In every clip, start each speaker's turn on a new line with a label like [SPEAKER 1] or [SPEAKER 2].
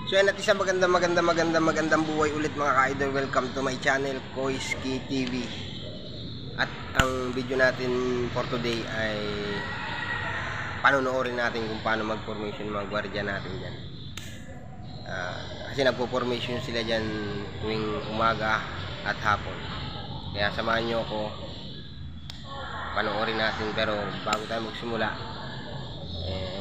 [SPEAKER 1] So yan, at isang magandang buhay ulit mga ka-idol. Welcome to my channel, Koiski TV. At ang video natin for today ay panonoorin natin kung paano mag-formation mga gwardiya natin dyan. Kasi nagpo-formation sila dyan tuwing umaga at hapon. Kaya samahan nyo ako, panoorin natin. Pero bago tayo magsimula,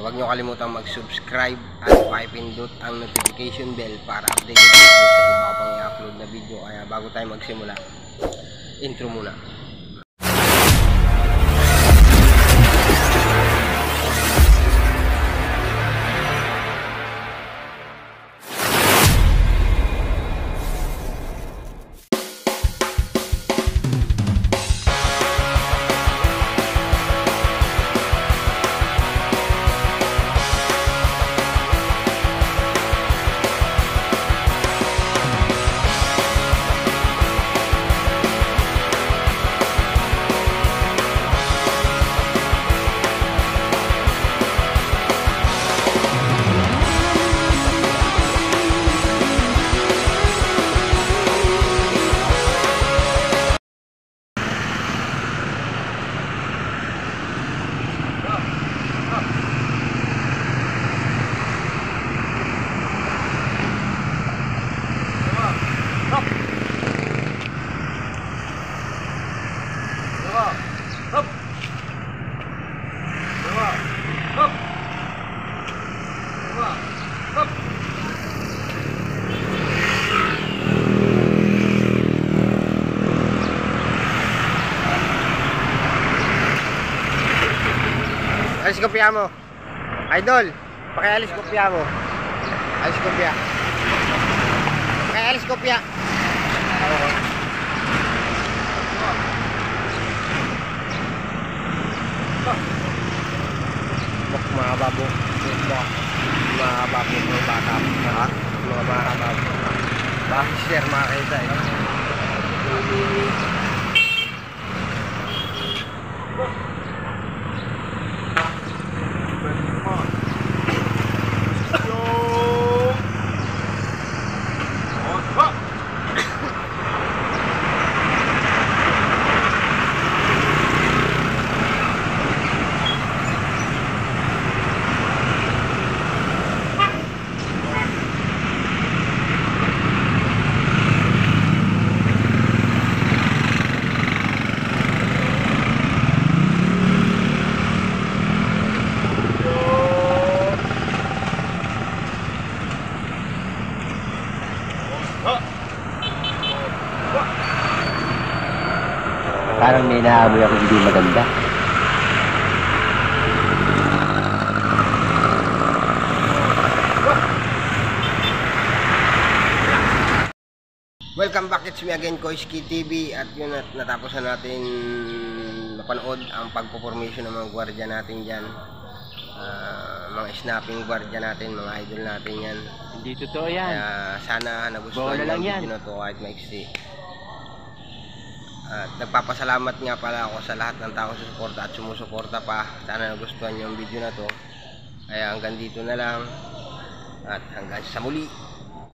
[SPEAKER 1] huwag nyo kalimutang mag-subscribe at pakipindot ang notification bell para updated kayo sa iba pang i-upload na video. Kaya bago tayo magsimula, intro muna. Alis kopya mo. Idol, pakialis kopya mo. Alis kopya. Pakialis kopya. Mahaba po. Mahaba po mga bata. Mga mahaba po. Bakit share makakita eh.
[SPEAKER 2] Parang may naamoy ako hindi maganda.
[SPEAKER 1] Welcome back, it's me again, Koiski TV. At yun, at natapos na natin mapanood ang pagpo-formation ng mga gwardiya natin dyan. Mga snapping gwardiya natin, mga idol natin yan.
[SPEAKER 2] Hindi totoo yan.
[SPEAKER 1] Kaya sana nagustuhan
[SPEAKER 2] lang
[SPEAKER 1] yung
[SPEAKER 2] yan.
[SPEAKER 1] video na to kahit maiksi. At nagpapasalamat nga pala ako sa lahat ng tao sa suporta at sumusuporta pa. Sana nagustuhan yung video na to. Kaya hanggang dito na lang. At hanggang sa muli.